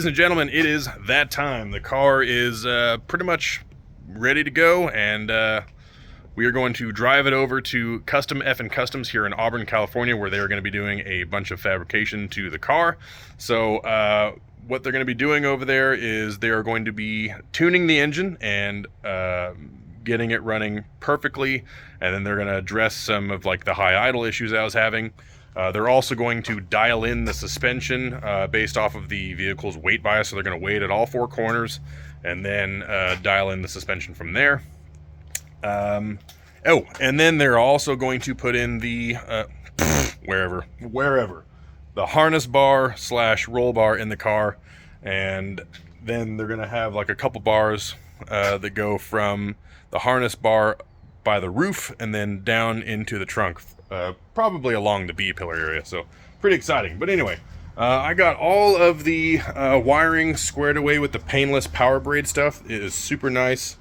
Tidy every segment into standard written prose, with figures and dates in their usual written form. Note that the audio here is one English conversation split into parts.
Ladies and gentlemen, it is that time. The car is pretty much ready to go, and we are going to drive it over to Custom F & Customs here in Auburn, California, where they are going to be doing a bunch of fabrication to the car. So what they're going to be doing over there is they are going to be tuning the engine and getting it running perfectly, and then they're going to address some of like the high idle issues I was having. They're also going to dial in the suspension based off of the vehicle's weight bias, so they're going to weigh it at all four corners and then dial in the suspension from there. And then they're also going to put in the wherever the harness bar / roll bar in the car, and then they're going to have like a couple bars that go from the harness bar by the roof and then down into the trunk, probably along the B-pillar area. So pretty exciting. But anyway, I got all of the wiring squared away with the painless power braid stuff. It is super nice.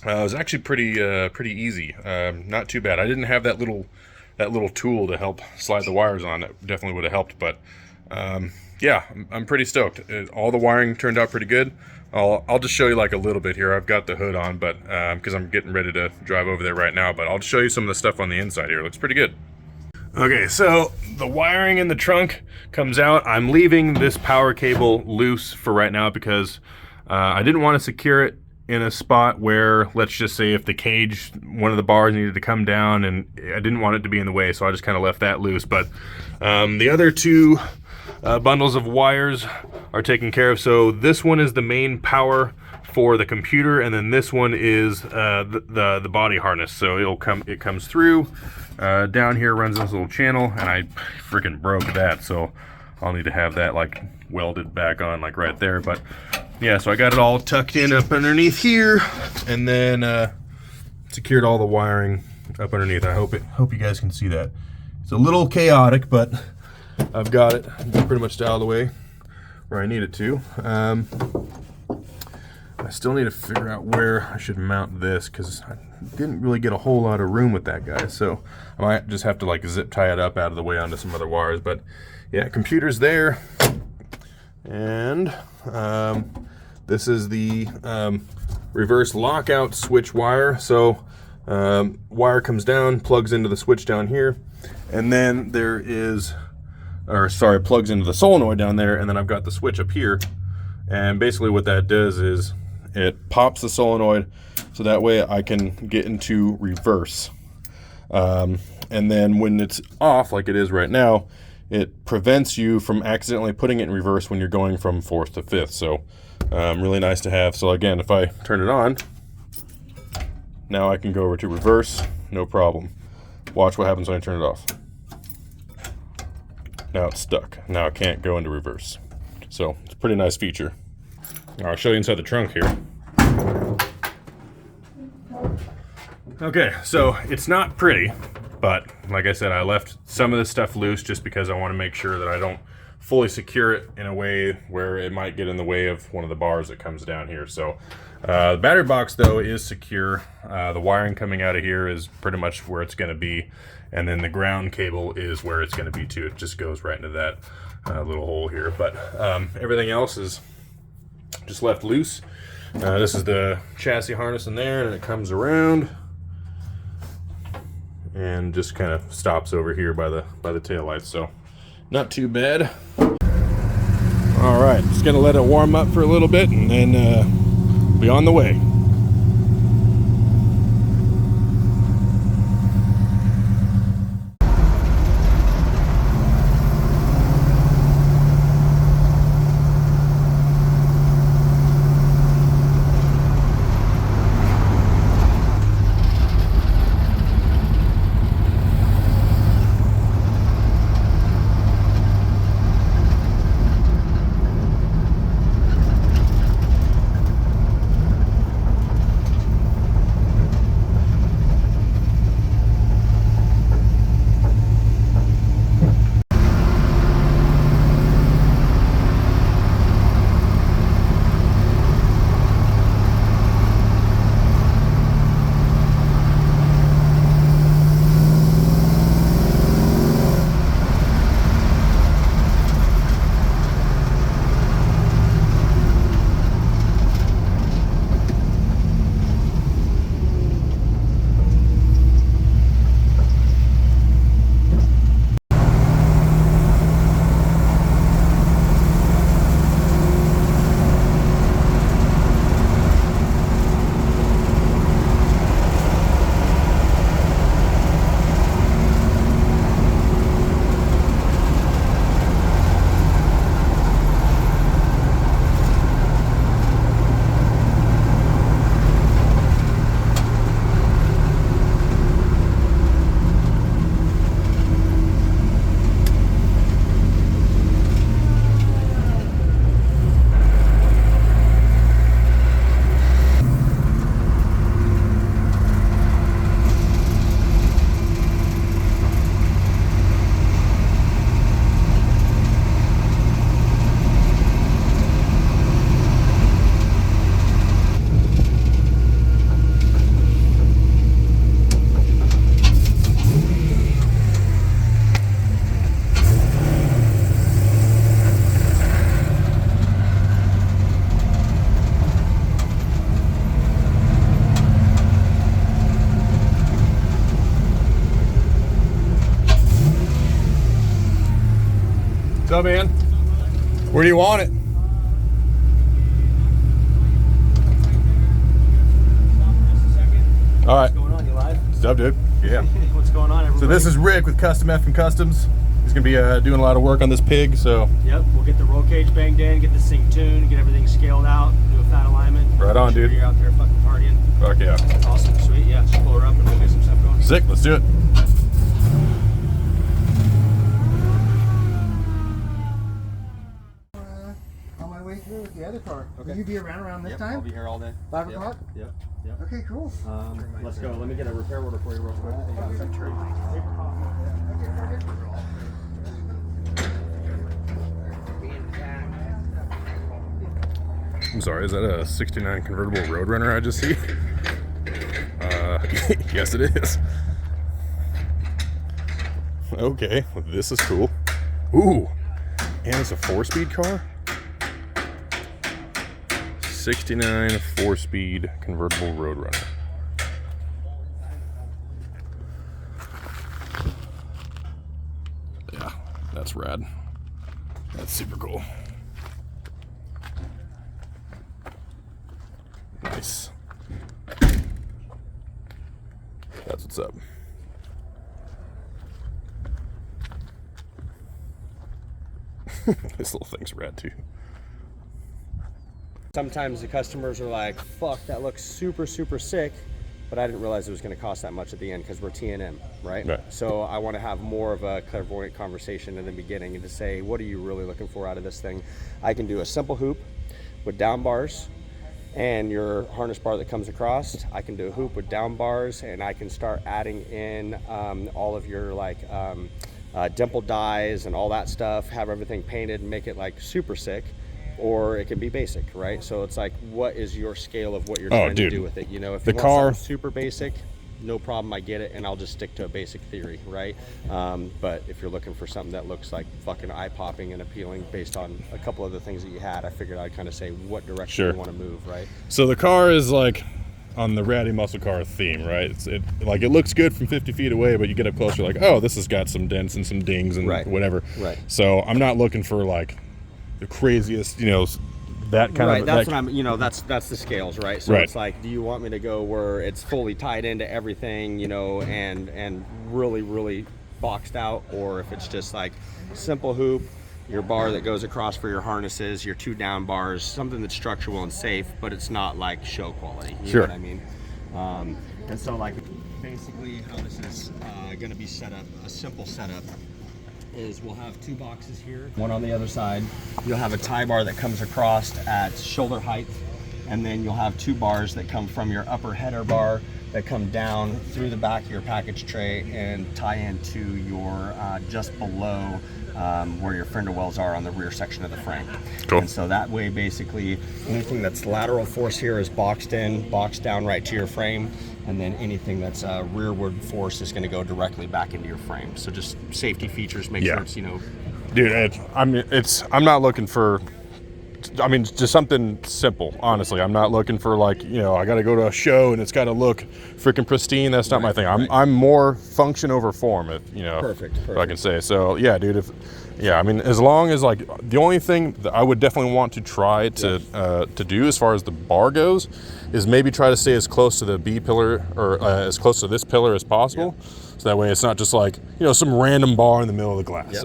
It was actually pretty easy. Not too bad. I didn't have that little tool to help slide the wires on. That definitely would have helped. But yeah, I'm pretty stoked. All the wiring turned out pretty good. I'll just show you like a little bit here. I've got the hood on, but because I'm getting ready to drive over there right now, but I'll just show you some of the stuff on the inside here. It looks pretty good. Okay, so the wiring in the trunk comes out. I'm leaving this power cable loose for right now because I didn't want to secure it in a spot where, let's just say, if the cage, one of the bars needed to come down, and I didn't want it to be in the way, so I just kind of left that loose. But the other two bundles of wires are taken care of. So this one is the main power for the computer, and then this one is the body harness. So it comes through down here, runs this little channel, and I freaking broke that, so I'll need to have that like welded back on like right there. But yeah, so I got it all tucked in up underneath here, and then secured all the wiring up underneath. I hope you guys can see that. It's a little chaotic, but I've got it pretty much dialed away where I need it to. I still need to figure out where I should mount this because I didn't really get a whole lot of room with that guy. So I might just have to like zip tie it up out of the way onto some other wires. But yeah, computer's there. And this is the reverse lockout switch wire. So wire comes down, plugs into the switch down here. And then there is, plugs into the solenoid down there, and then I've got the switch up here. And basically what that does is it pops the solenoid so that way I can get into reverse. And then when it's off, like it is right now, it prevents you from accidentally putting it in reverse when you're going from fourth to fifth. So really nice to have. So again, if I turn it on, now I can go over to reverse, no problem. Watch what happens when I turn it off. Now it's stuck. Now I can't go into reverse. So it's a pretty nice feature. I'll show you inside the trunk here. Okay, so it's not pretty, but like I said, I left some of this stuff loose just because I want to make sure that I don't fully secure it in a way where it might get in the way of one of the bars that comes down here. So the battery box though is secure. The wiring coming out of here is pretty much where it's going to be, and then the ground cable is where it's going to be too. It just goes right into that little hole here. But everything else is just left loose. This is the chassis harness in there, and it comes around and just kind of stops over here by the tail lights. So not too bad. All right, just gonna let it warm up for a little bit and then be on the way. What's up, man? Where do you want it? All right. What's going on? You live? What's up, dude? Yeah. What's going on, everybody? So this is Rick with Custom F & Customs. He's gonna be doing a lot of work on this pig, so. Yep, we'll get the roll cage banged in, get this thing tuned, get everything scaled out, do a fat alignment. Right on, dude. You're out there fucking partying. Fuck yeah. Awesome, sweet. Yeah, just pull her up and we'll get some stuff going. Sick, let's do it. On my way through with the other car. Okay. Will you be around this time? I'll be here all day. 5 o'clock? Yep. Okay, cool. Let's go. Let me get a repair order for you real quick. I'm sorry, is that a 69 convertible Roadrunner I just see? Yes it is. Okay, well, this is cool. Ooh, and it's a 4-speed car? 69 4-speed convertible Roadrunner. Yeah, that's rad. That's super cool. Nice. That's what's up. This little thing's rad too. Sometimes the customers are like, fuck, that looks super, super sick, but I didn't realize it was going to cost that much at the end because we're T&M, right? So I want to have more of a clairvoyant conversation in the beginning and to say, what are you really looking for out of this thing? I can do a simple hoop with down bars and your harness bar that comes across. I can do a hoop with down bars, and I can start adding in all of your like dimple dies and all that stuff, have everything painted and make it like super sick. Or it can be basic, right? So it's like, what is your scale of what you're trying to do with it? You know, if the you want car something super basic, no problem, I get it, and I'll just stick to a basic theory, right? But if you're looking for something that looks like fucking eye-popping and appealing based on a couple of the things that you had, I figured I'd kind of say what direction you want to move, right? So the car is like on the ratty muscle car theme, right? It looks good from 50 feet away, but you get up closer, like, oh, this has got some dents and some dings and whatever. Right. So I'm not looking for like the craziest, you know, that kind of. That's what I'm. You know, that's the scales, right? So it's like, do you want me to go where it's fully tied into everything, you know, and really, really boxed out, or if it's just like simple hoop, your bar that goes across for your harnesses, your 2 down bars, something that's structural and safe, but it's not like show quality. You know what I mean? And so like basically how this is going to be set up, a simple setup is we'll have 2 boxes here, one on the other side. You'll have a tie bar that comes across at shoulder height, and then you'll have 2 bars that come from your upper header bar that come down through the back of your package tray and tie into your just below where your fender wells are on the rear section of the frame. Cool. And so that way, basically, anything that's lateral force here is boxed in, boxed down right to your frame, and then anything that's rearward force is going to go directly back into your frame. So just safety features, make sure it's, you know. Dude, I'm not looking for, I mean, just something simple, honestly. I'm not looking for like, you know, I got to go to a show and it's got to look freaking pristine. That's not my thing. I'm more function over form, if, you know, if I can say. So yeah, dude, I mean, as long as like, the only thing that I would definitely want to try to do as far as the bar goes is maybe try to stay as close to the B pillar or as close to this pillar as possible. So that way it's not just like, you know, some random bar in the middle of the glass.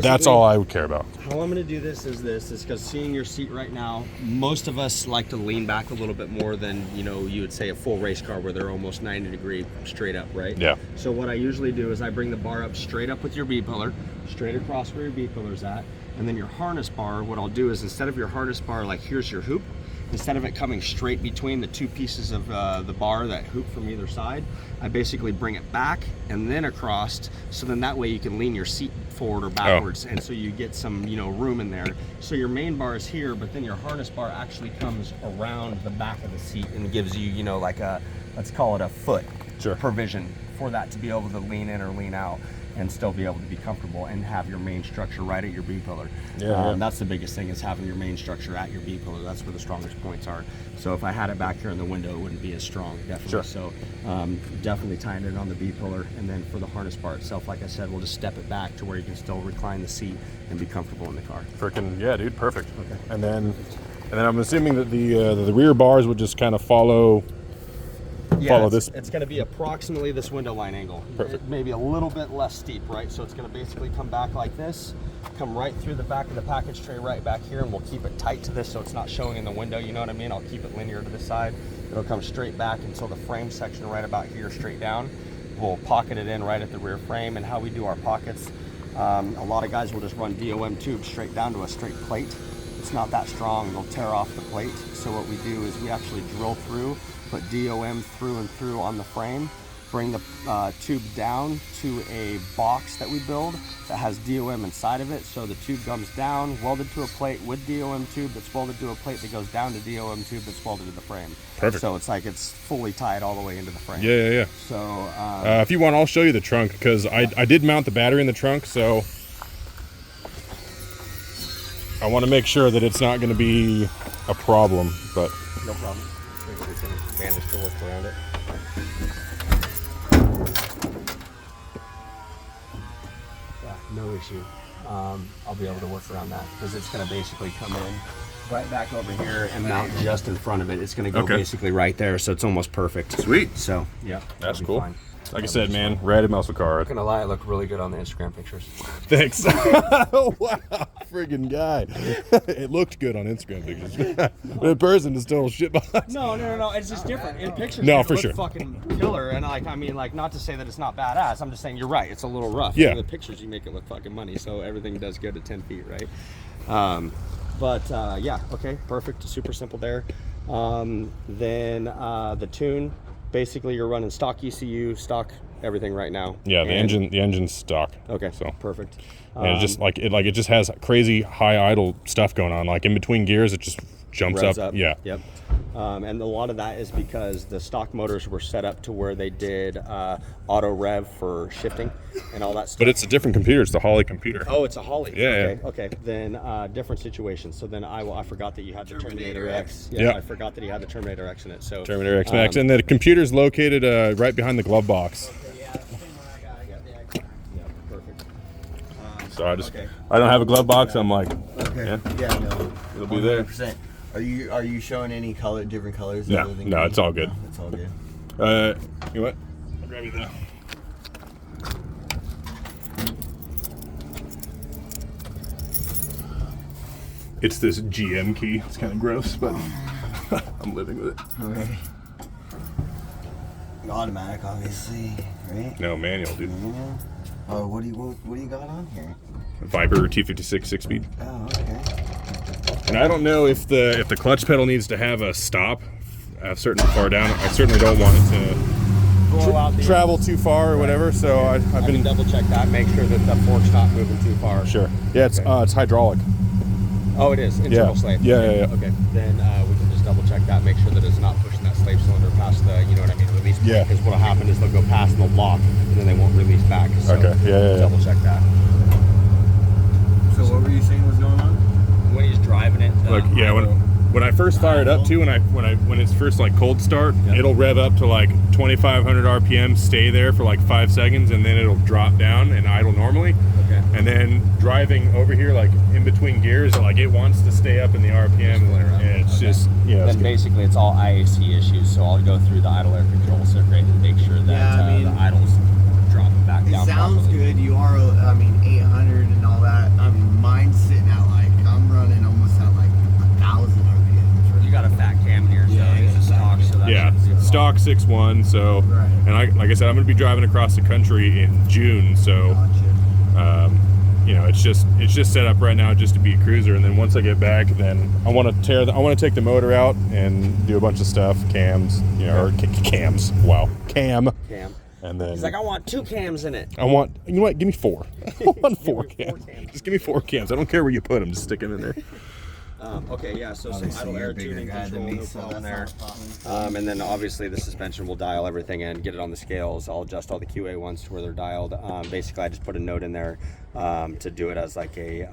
That's all I would care about. How I'm going to do this is because seeing your seat right now, most of us like to lean back a little bit more than, you know, you would say a full race car where they're almost 90 degree straight up, right? Yeah. So what I usually do is I bring the bar up straight up with your B pillar, straight across where your B pillar's at, and then your harness bar, what I'll do is instead of your harness bar, like here's your hoop, instead of it coming straight between the 2 pieces of the bar, that hoop from either side, I basically bring it back and then across, so then that way you can lean your seat forward or backwards, and so you get some, you know, room in there. So your main bar is here, but then your harness bar actually comes around the back of the seat and gives you, you know, like a, let's call it a foot provision for that to be able to lean in or lean out. and still be able to be comfortable and have your main structure right at your B-pillar. Yeah. That's the biggest thing, is having your main structure at your B-pillar. That's where the strongest points are. So if I had it back here in the window, it wouldn't be as strong, definitely. Sure. So definitely tying it on the B-pillar. And then for the harness part itself, like I said, we'll just step it back to where you can still recline the seat and be comfortable in the car. Freaking yeah, dude, perfect. Okay. And then I'm assuming that the rear bars would just kind of follow this. It's going to be approximately this window line angle. Perfect. Maybe a little bit less steep, right? So it's going to basically come back like this, come right through the back of the package tray right back here, and we'll keep it tight to this so it's not showing in the window, you know what I mean? I'll keep it linear to the side. It'll come straight back until the frame section right about here, straight down. We'll pocket it in right at the rear frame. And how we do our pockets, a lot of guys will just run DOM tubes straight down to a straight plate. It's not that strong, it'll tear off the plate. So what we do is we actually drill through, put DOM through and through on the frame, bring the tube down to a box that we build that has DOM inside of it. So the tube comes down, welded to a plate with DOM tube that's welded to a plate that goes down to DOM tube that's welded to the frame. Perfect. So it's like it's fully tied all the way into the frame. Yeah. So If you want, I'll show you the trunk, because I did mount the battery in the trunk, so I want to make sure that it's not going to be a problem, but no problem. I think we can manage to work around it. Yeah, no issue. I'll be able to work around that because it's going to basically come in right back over here and mount just in front of it. It's going to go basically right there, so it's almost perfect. Sweet. So yeah, That's that'll be cool. fine. Like I said, man, rad muscle car. Not gonna lie, it looked really good on the Instagram pictures. Thanks. Wow, friggin' guy. It looked good on Instagram pictures. But in person, it's total shitbox. No. It's just different. In pictures, No, it for looks sure. fucking killer. And like, not to say that it's not badass. I'm just saying you're right. It's a little rough. Yeah. In the pictures, you make it look fucking money. So everything does go to 10 feet, right? Yeah, okay, perfect. Super simple there. Then the tune, basically you're running stock ECU, stock everything right now. Yeah, the engine's stock. Okay, So perfect. and it just it just has crazy high idle stuff going on. Like in between gears, it just jumps Revs up. Yeah. Yep. And a lot of that is because the stock motors were set up to where they did auto rev for shifting and all that stuff. But it's a different computer. It's the Holly computer. Oh, it's a Holly. Yeah, Okay. Then different situation. So then I forgot that you had the Terminator X. Yeah. I forgot that you had the Terminator X in it. So Terminator X Max, and the computer's located right behind the glove box. Yeah, perfect. So I don't have a glove box. I'm like, Okay. yeah, No. it'll be there. 100%. Are you showing any different colors? No, other than no, green? it's all good. It's all good. You know what? I'll grab you the. It's this GM key. It's kind of gross, but I'm living with it. Okay. Automatic, obviously, right? No, manual, dude. Yeah. Oh, what do you got on here? Viper T56 6-speed. Oh, okay. And I don't know if the clutch pedal needs to have a stop a certain far down. I certainly don't want it to Blow out the travel too far or whatever. So I've I been can double check that. Make sure that the fork's not moving too far. sure. Yeah, it's hydraulic. Oh, it is internal slave. Yeah, Okay. yeah, yeah. Okay, then we can just double check that. Make sure that it's not pushing that slave cylinder past the, you know what I mean, release point. Yeah. Because what'll happen is they'll go past and they'll lock, and then they won't release back. So Okay, yeah. double check that. So what were you saying was going on? When he's driving it, Look, yeah, when I first fire it up too, when it's first like cold start, it'll rev up to like 2,500 RPM, stay there for like 5 seconds, and then it'll drop down and idle normally. Okay. And then driving over here, like in between gears, like it wants to stay up in the RPM, and it's just then basically it's all IAC issues. So I'll go through the idle air control circuit and make sure that the idle's dropping back It down. sounds properly. good. You are, 800 and all that. Mine's sitting at I'm running almost at 1,000 RPMs. Right? You got a fat cam in here, so Yeah, it's a stock. So that yeah, should be fine. stock 6.1. So, Right. and like I said, I'm gonna be driving across the country in June. So, Gotcha. it's just set up right now just to be a cruiser, and then once I get back, then I want to take the motor out and do a bunch of stuff, cams, or cams. Wow, cam. And then He's like, I want 2 cams in it. I want, you know what? Give me 4. I want 4 Give me 4 cams. cams. Just give me 4 cams. I don't care where you put them. Just stick them in there. Okay, yeah, so some Obviously, idle you're air a bigger tuning guy control, than me, no so problem there. that's not a problem. And then obviously the suspension will dial everything in, get it on the scales. I'll adjust all the QA ones to where they're dialed. Basically, I just put a note in there to do it as like a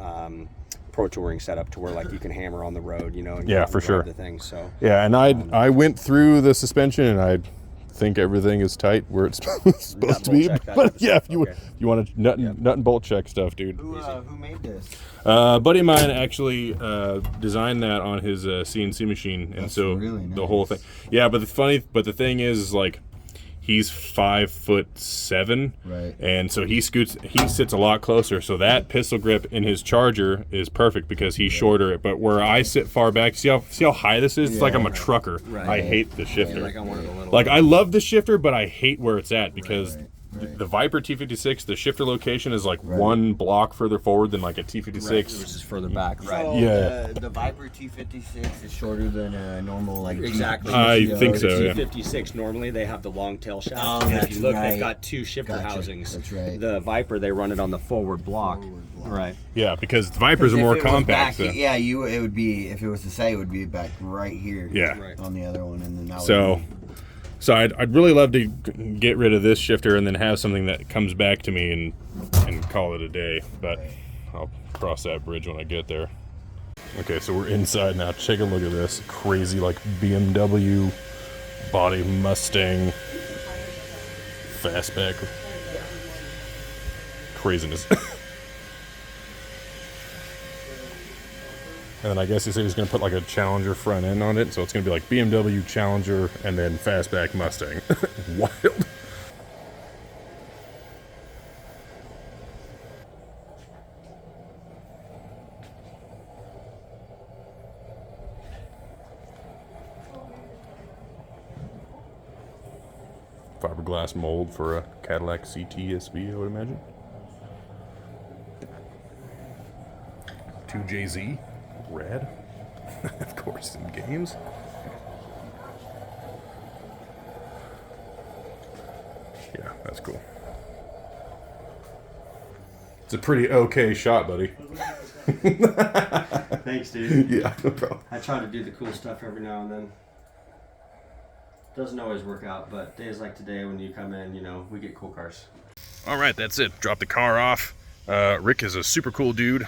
pro touring setup to where like you can hammer on the road, you know. And Yeah, and for drive sure. The thing, so. Yeah, and I went through the suspension and I think everything is tight where it's supposed to be. bolt check, that But type of yeah, stuff, if you okay. want to nut and bolt check stuff, dude. Who made this? A buddy of mine actually designed that on his CNC machine, and That's so really the whole nice. thing. Yeah, but the thing is like he's 5'7", Right. and so he sits a lot closer. So that pistol grip in his Charger is perfect because he's shorter. But where I sit far back, see how high this is? It's like I'm a trucker. Right. I hate the shifter. Like on one of the little. Like I love the shifter, but I hate where it's at because Right. the Viper T56, the shifter location is like one block further forward than like a Right, T56. which is further back, right? So Yeah. the Viper T56 is shorter than a normal like Exactly. I think The so, yeah. T56 normally they have the long tail shaft. Oh, and if that's you look, right. they've got two shifter Gotcha. housings. That's right. The Viper they run it on the forward block. Right. Yeah, because the Vipers are If more it was compact. back- so- yeah, it would be if it was to say it would be back right here. Yeah. Right. On the other one, and then that So, would so I'd really love to get rid of this shifter and then have something that comes back to me and call it a day. But I'll cross that bridge when I get there. Okay, so we're inside now. Take a look at this crazy like BMW body Mustang fastback craziness. And then I guess he said he's going to put like a Challenger front end on it, so it's going to be like BMW Challenger and then fastback Mustang. Wild. Fiberglass mold for a Cadillac CT-SB, I would imagine. 2JZ, red, of course, in games. Yeah, that's cool. It's a pretty okay shot, buddy. Thanks, dude. Yeah, no problem. I try to do the cool stuff every now and then. Doesn't always work out, but days like today when you come in, you know, we get cool cars. All right, that's it. Drop the car off. Rick is a super cool dude.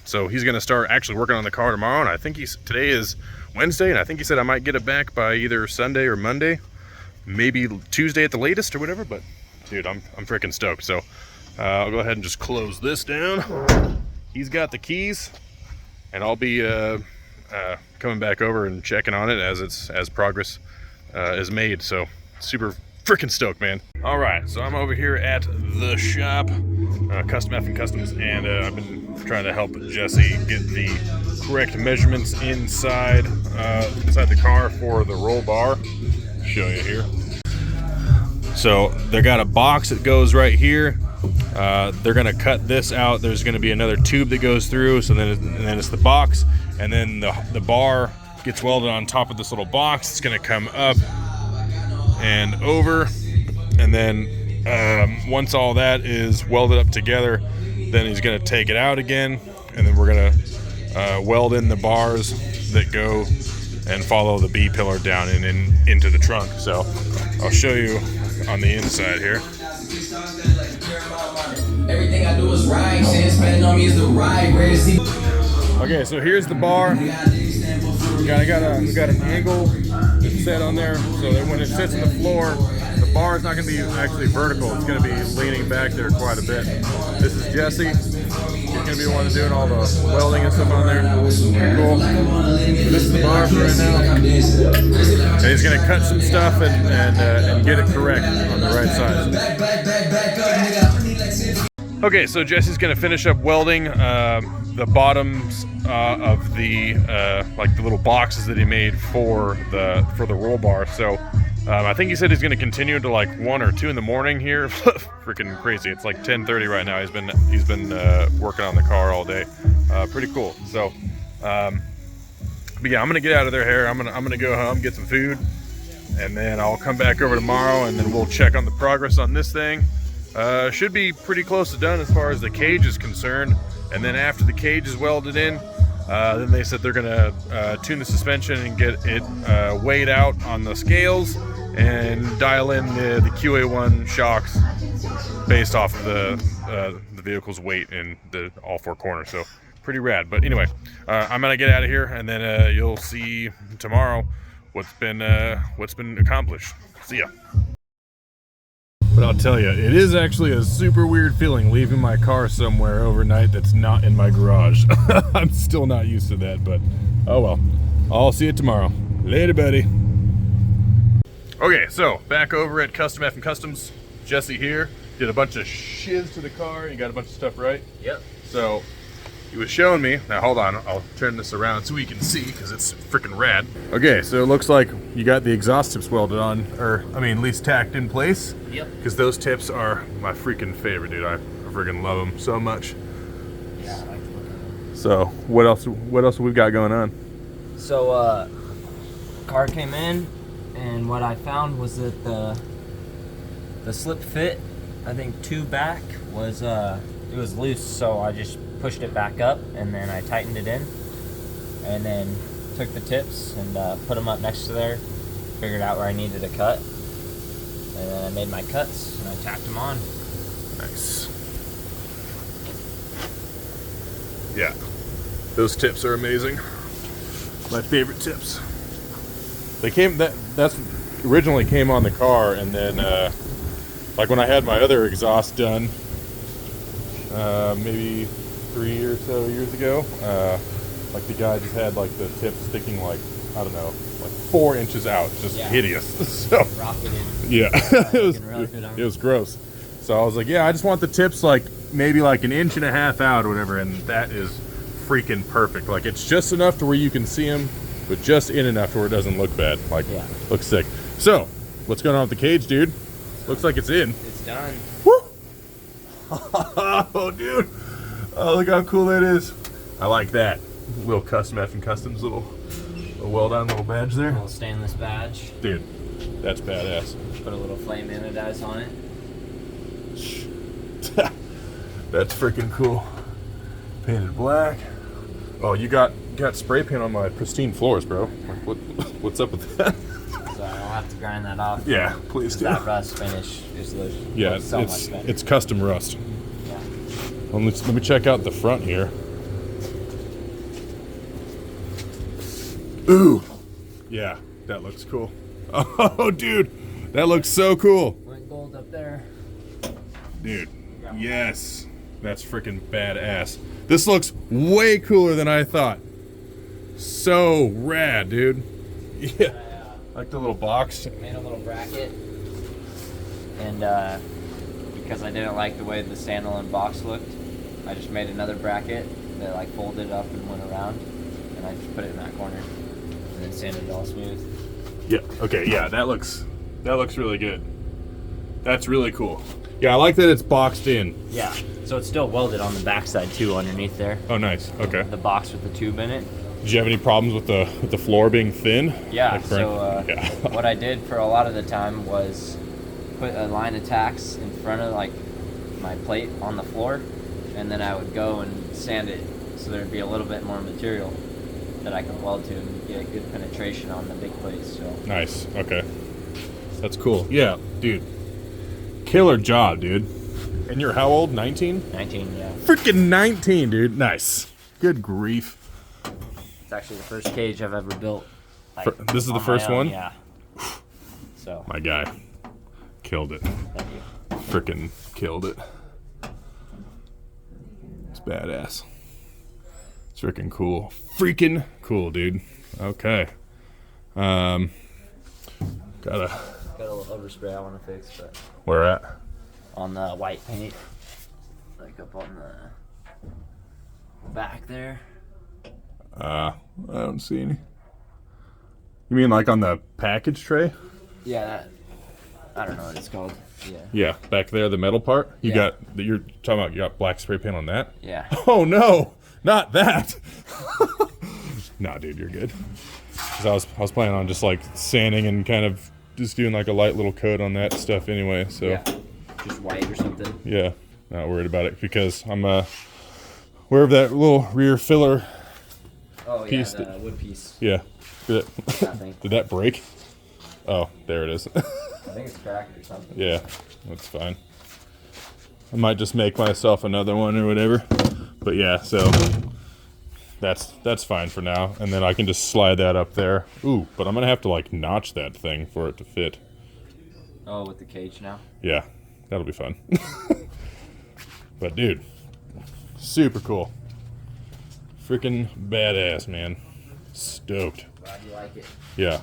So he's gonna start actually working on the car tomorrow, and I think today is Wednesday, and I think he said I might get it back by either Sunday or Monday, maybe Tuesday at the latest or whatever. But dude, I'm freaking stoked. So I'll go ahead and just close this down. He's got the keys, and I'll be coming back over and checking on it as progress is made. So super freaking stoked, man. All right, so I'm over here at the shop, Custom F and Customs, and I've been trying to help Jesse get the correct measurements inside the car for the roll bar. Show you here. So they got a box that goes right here. They're gonna cut this out. There's gonna be another tube that goes through. So then it's the box, and then the bar gets welded on top of this little box. It's gonna come up and over, and then once all that is welded up together, then he's gonna take it out again, and then we're gonna weld in the bars that go and follow the B pillar down and into the trunk. So I'll show you on the inside here. Everything I do is right. Shit spending on me is the right. Where is he? Okay, so here's the bar. We got an angle that's set on there, so that when it sits on the floor, the bar is not going to be actually vertical. It's going to be leaning back there quite a bit. This is Jesse. He's going to be the one doing all the welding and stuff on there. Pretty cool. So this is the bar for right now. And he's going to cut some stuff and get it correct on the right side. Okay, so Jesse's going to finish up welding the bottoms of the like the little boxes that he made for the roll bar. So I think he said he's going to continue to like 1 or 2 in the morning here. Freaking crazy! It's like 10:30 right now. He's been working on the car all day. Pretty cool. So, but yeah, I'm gonna get out of there here. I'm gonna go home, get some food, and then I'll come back over tomorrow, and then we'll check on the progress on this thing. Should be pretty close to done as far as the cage is concerned. And then after the cage is welded in, Then they said they're gonna tune the suspension and get it weighed out on the scales and dial in the QA1 shocks based off of the vehicle's weight in all four corners. So pretty rad. But anyway, I'm gonna get out of here, and then you'll see tomorrow what's been accomplished. See ya. But I'll tell you, it is actually a super weird feeling leaving my car somewhere overnight that's not in my garage. I'm still not used to that, but oh well. I'll see you tomorrow. Later, buddy. Okay, so back over at Custom F and Customs. Jesse here. Did a bunch of shiz to the car. You got a bunch of stuff right? Yep. So he was showing me. Now hold on, I'll turn this around so we can see because it's freaking rad. Okay, so it looks like you got the exhaust tips welded on, or I mean, at least tacked in place. Yep. Because those tips are my freaking favorite, dude. I freaking love them so much. Yeah, I like to look at them. So what else we've got going on? So car came in, and what I found was that the slip fit, I think 2 back, was it was loose, so I just pushed it back up, and then I tightened it in, and then took the tips and put them up next to there, figured out where I needed to cut, and then I made my cuts and I tacked them on. Nice. Yeah, those tips are amazing. My favorite tips. They came that's originally came on the car, and then like when I had my other exhaust done, maybe 3 or so years ago, like the guy just had like the tip sticking like, I don't know, like 4 inches out, just hideous. So Rocketed. yeah, Really it was gross. So I was like, yeah, I just want the tips like maybe like 1.5 inches out or whatever, and that is freaking perfect. Like it's just enough to where you can see them, but just in enough to where it doesn't look bad. Like, looks sick. So what's going on with the cage, dude? Looks like it's in. It's done. Woo! Oh, dude. Oh, look how cool that is. I like that. Little Custom F and Customs little well-done little badge there. A little stainless badge. Dude, that's badass. Put a little flame anodize on it. That's freaking cool. Painted black. Oh, you got spray paint on my pristine floors, bro. What's up with that? So I'll have to grind that off. Yeah, please do. That rust finish is Yeah, so much better. it's custom rust. Yeah. Well, let me check out the front here. Ooh, yeah, that looks cool. Oh, dude, that looks so cool. Went gold up there. Dude, yes, that's freaking badass. This looks way cooler than I thought. So rad, dude. Yeah, like the little box. Made a little bracket, and because I didn't like the way the standalone box looked, I just made another bracket that like folded up and went around, and I just put it in that corner, and then sanded it all smooth. Yeah. Okay. Yeah, that looks really good. That's really cool. Yeah, I like that it's boxed in. Yeah. So it's still welded on the backside too, underneath there. Oh, nice. Okay. The box with the tube in it. Did you have any problems with the floor being thin? Yeah. Like So yeah. what I did for a lot of the time was put a line of tacks in front of like my plate on the floor, and then I would go and sand it so there'd be a little bit more material that I could weld to and get good penetration on the big plates. So Nice. Okay. That's cool. Yeah, dude. Killer job, dude. And you're how old? 19? 19, yeah. Freaking 19, dude. Nice. Good grief. It's actually the first cage I've ever built. Like, This is the on my first own, one? Yeah. So, My guy. Killed it. thank you. Freaking killed it. It's badass. It's freaking cool. Freaking cool, dude. Okay. Gotta. Got a little overspray I want to fix, but Where at? on the white paint, like up on the back there. I don't see any. You mean like on the package tray? Yeah, that, I don't know what it's called. Yeah. Yeah, back there, the metal part. You Yeah. you're talking about you got black spray paint on that? Yeah. Oh no, not that. Nah, dude, you're good. 'Cause I was planning on just like sanding and kind of just doing like a light little coat on that stuff anyway. So Yeah. Just white or something. yeah, not worried about it because I'm aware of that little rear filler piece. Yeah, the wood piece. Yeah. Did That thing. did that break? Oh, there it is. I think it's cracked or something. Yeah, that's fine. I might just make myself another one or whatever. But yeah, so that's fine for now. And then I can just slide that up there. Ooh, but I'm gonna have to like notch that thing for it to fit. Oh, with the cage now? Yeah, that'll be fun. But dude, super cool. Freaking badass, man. Stoked. Glad you like it. Yeah.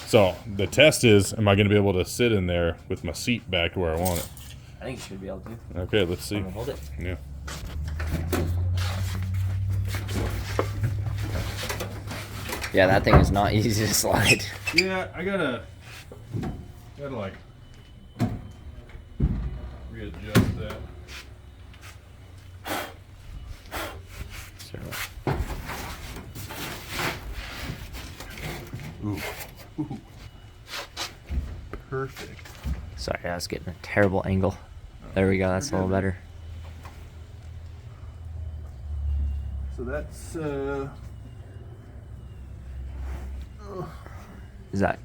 So the test is, am I gonna be able to sit in there with my seat back to where I want it? I think you should be able to. Okay, let's see. Hold it. Yeah. Yeah, that thing is not easy to slide. Yeah, I gotta like readjust that. Ooh. Ooh. Perfect. Sorry, I was getting a terrible angle. There we go, that's a little better. So that's Is that...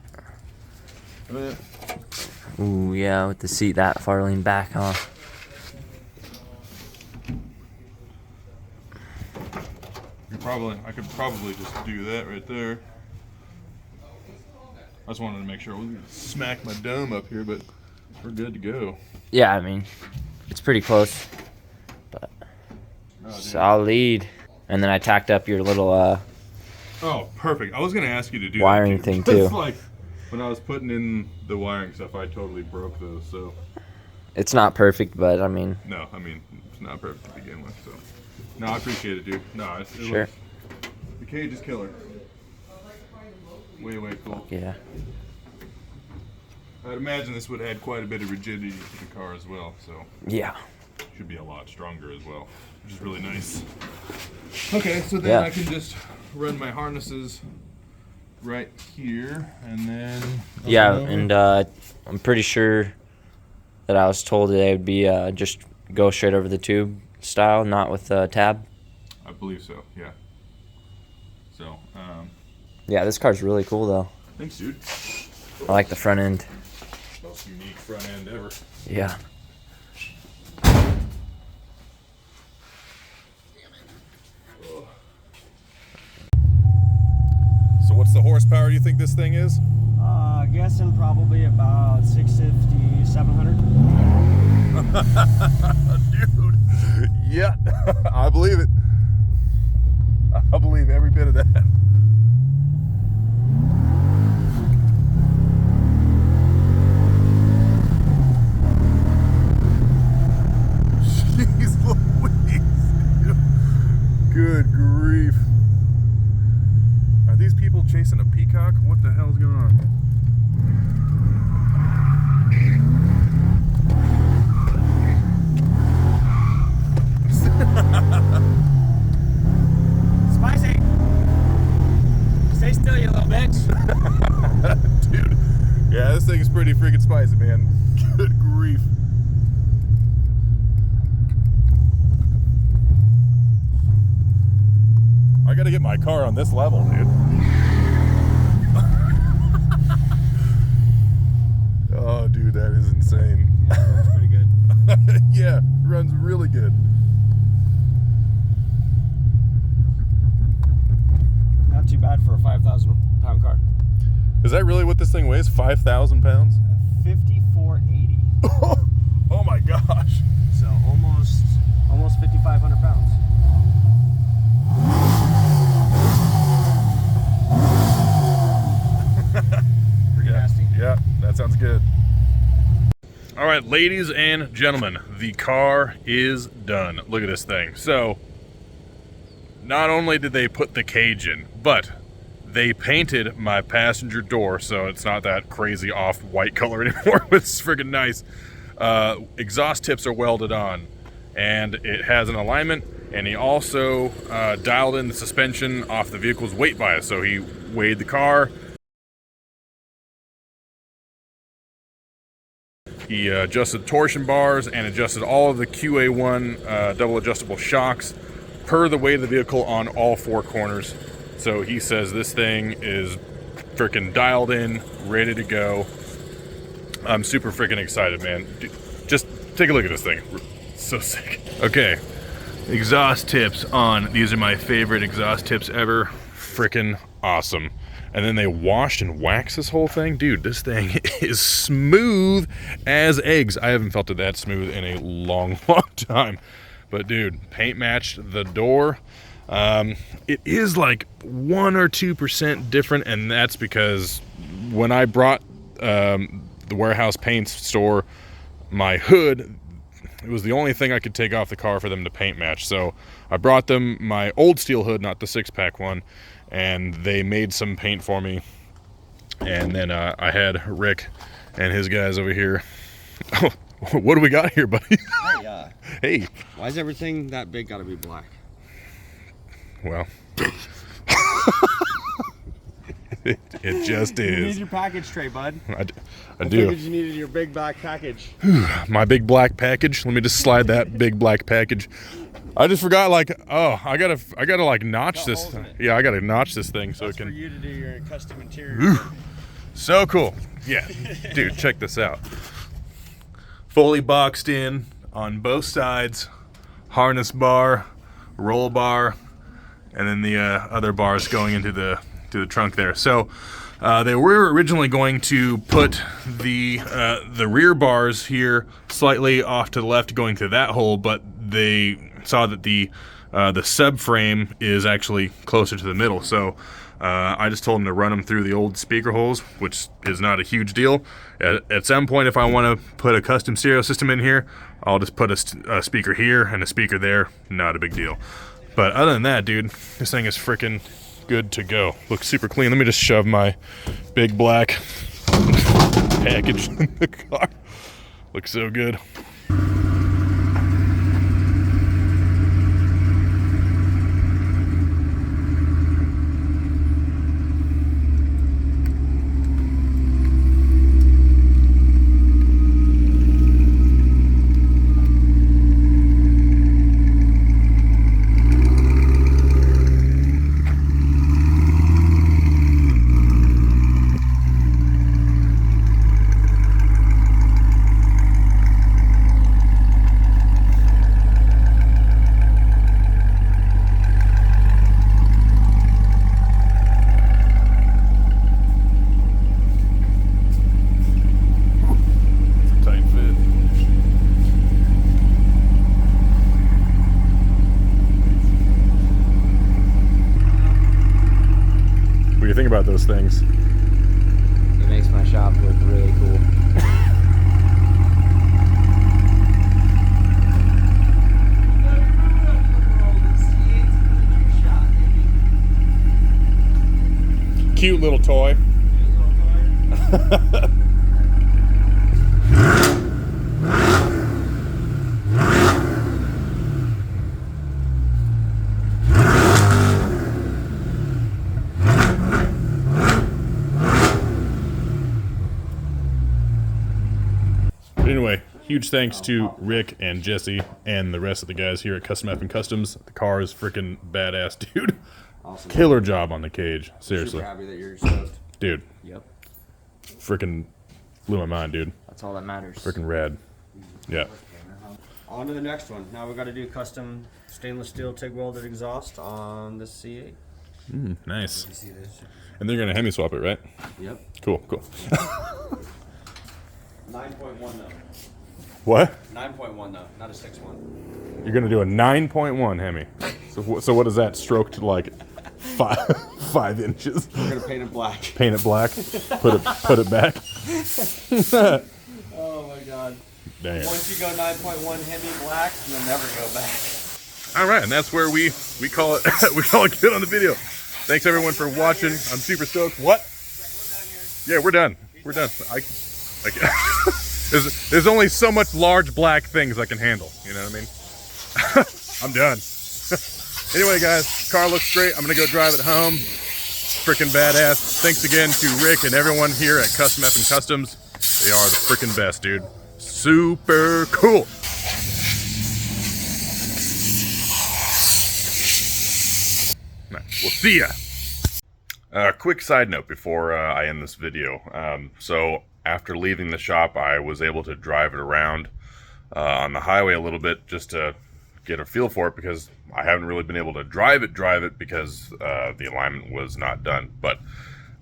Ooh, yeah, with the seat that far leaned back, huh? I could probably just do that right there. I just wanted to make sure I wasn't gonna smack my dome up here, but we're good to go. Yeah, I mean, it's pretty close. But solid. And then I tacked up your little Oh, perfect. I was gonna ask you to do wiring that thing too. too. It's like when I was putting in the wiring stuff, I totally broke those. So It's not perfect, but I mean, no, I mean it's not perfect to begin with. So no, I appreciate it, dude. No, it sure. looks, the cage is killer. Way cool. Yeah. I'd imagine this would add quite a bit of rigidity to the car as well. So Yeah. should be a lot stronger as well, which is really nice. Okay, so then Yeah. I can just run my harnesses right here, and then Yeah, and I'm pretty sure that I was told that they would be just go straight over the tube style, not with a tab. I believe so. Yeah. So, Yeah, this car's really cool though. thanks, dude. I like the front end. Most unique front end ever. Yeah. So, what's the horsepower you think this thing is? Guessing probably about 650, 700. Dude. Yeah, I believe it. I believe every bit of that. Jeez Louise. Good grief. Are these people chasing a peacock? What the hell's going on? Spicy! Stay still, you little bitch. Dude, yeah, this thing is pretty freaking spicy, man. Good grief. I gotta get my car on this level, dude. Oh, dude, that is insane. Yeah, that's pretty good. Yeah, runs really good. Not too bad for a 5,000 pound car. Is that really what this thing weighs? 5,000 pounds? 5480. Oh my gosh. So almost 5,500 pounds. Pretty nasty. Yeah, that sounds good. All right, ladies and gentlemen, the car is done. Look at this thing. So, not only did they put the cage in, but they painted my passenger door so it's not that crazy off-white color anymore. It's friggin' nice. Exhaust tips are welded on, and it has an alignment, and he also dialed in the suspension off the vehicle's weight bias. So he weighed the car. He adjusted torsion bars and adjusted all of the QA1 double adjustable shocks per the weight of the vehicle on all four corners. So he says this thing is freaking dialed in, ready to go. I'm super freaking excited, man. Just take a look at this thing. So sick. Okay, exhaust tips on. These are my favorite exhaust tips ever. Freaking awesome. And then they washed and waxed this whole thing. Dude, this thing is smooth as eggs. I haven't felt it that smooth in a long, long time. But dude, paint matched the door. It is like 1 or 2% different, and that's because when I brought the warehouse paint store my hood, it was the only thing I could take off the car for them to paint match. So I brought them my old steel hood, not the 6-pack one, and they made some paint for me. And then I had Rick and his guys over here. Oh, what do we got here, buddy? Hey, Hey. why is everything that big got to be black? Well, it just You need is. your package tray, bud. I Figured do. you needed your big black package. My big black package. Let me just slide that big black package. I just forgot, like, oh, I gotta like notch Got this. holes in it. Yeah, I gotta notch this thing so That's it for can. you to do your custom interior. So cool. Yeah, dude, check this out. Fully boxed in on both sides, harness bar, roll bar, and then the other bars going into the trunk there. So they were originally going to put the rear bars here slightly off to the left, going through that hole, but they saw that the subframe is actually closer to the middle. So I just told them to run them through the old speaker holes, which is not a huge deal. At some point, if I want to put a custom stereo system in here, I'll just put a speaker here and a speaker there. Not a big deal. But other than that, dude, this thing is freaking good to go. Looks super clean. Let me just shove my big black package in the car. Looks so good. Tight fit. What do you think about those things? It makes my shop look really cool. Cute little toy. But anyway, huge thanks to Rick and Jesse and the rest of the guys here at Custom F and Customs. The car is freaking badass, dude. Awesome. Killer job on the cage, seriously. Super happy that you're stoked. Dude, Yep. freaking blew my mind, dude. That's all that matters. Freaking rad. Yeah. On to the next one. Now we got to do custom stainless steel TIG welded exhaust on the C8. Nice. And they're gonna Hemi swap it, right? Yep. Cool, cool. 9.1 though. What? 9.1 though, not a 6.1. You're gonna do a 9.1 Hemi. So what is that? Stroked to like 5 inches. We're gonna paint it black. Paint it black. Put it back. Oh my god. Damn. Once you go 9.1 Hemi black, you'll never go back. All right, and that's where we call it we call it good on the video. Thanks everyone for watching. I'm super stoked. What? Yeah, we're done. We're done. There's only so much large black things I can handle. You know what I mean? I'm done. Anyway, guys, car looks great. I'm gonna go drive it home. Freaking badass. Thanks again to Rick and everyone here at Custom F and Customs. They are the freaking best, dude. Super cool. We'll see ya. Quick side note before I end this video. So after leaving the shop, I was able to drive it around on the highway a little bit just to get a feel for it, because I haven't really been able to drive it because the alignment was not done. But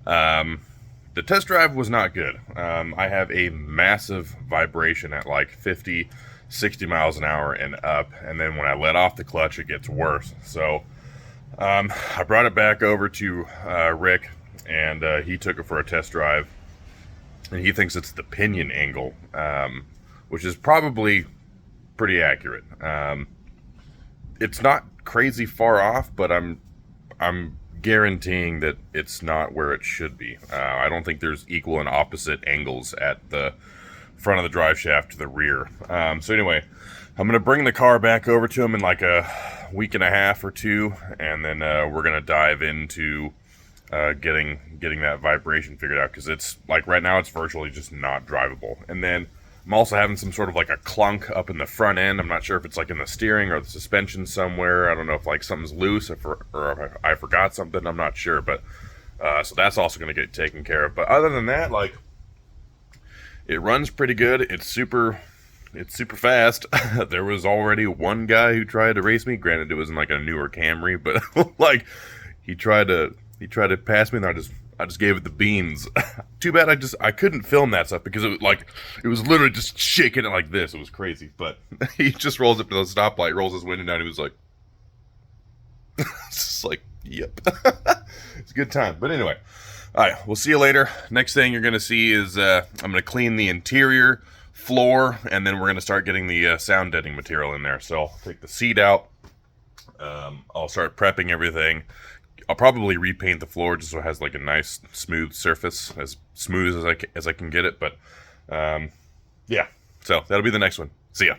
the test drive was not good. I have a massive vibration at like 50, 60 miles an hour and up, and then when I let off the clutch, it gets worse. So I brought it back over to Rick, and he took it for a test drive, and he thinks it's the pinion angle, which is probably pretty accurate. It's not crazy far off, but I'm guaranteeing that it's not where it should be. I don't think there's equal and opposite angles at the front of the drive shaft to the rear. So anyway, I'm going to bring the car back over to him in like a week and a half or two, and then we're going to dive into getting that vibration figured out, because it's like right now it's virtually just not drivable. And then I'm also having some sort of like a clunk up in the front end. I'm not sure if it's like in the steering or the suspension somewhere. I don't know if like something's loose or if I forgot something. I'm not sure, but so that's also going to get taken care of. But other than that, like, it runs pretty good. It's super fast. There was already one guy who tried to race me. Granted, it was in like a newer Camry, but like he tried to pass me, and I just gave it the beans. Too bad I couldn't film that stuff, because it was literally just shaking it like this. It was crazy. But he just rolls up to the stoplight, rolls his window down. He was like, it's just like, yep. It's a good time. But anyway, all right, we'll see you later. Next thing you're gonna see is I'm gonna clean the interior floor, and then we're gonna start getting the sound deadening material in there. So I'll take the seat out. I'll start prepping everything. I'll probably repaint the floor just so it has like a nice smooth surface, as smooth as I can get it. But yeah, so that'll be the next one. See ya.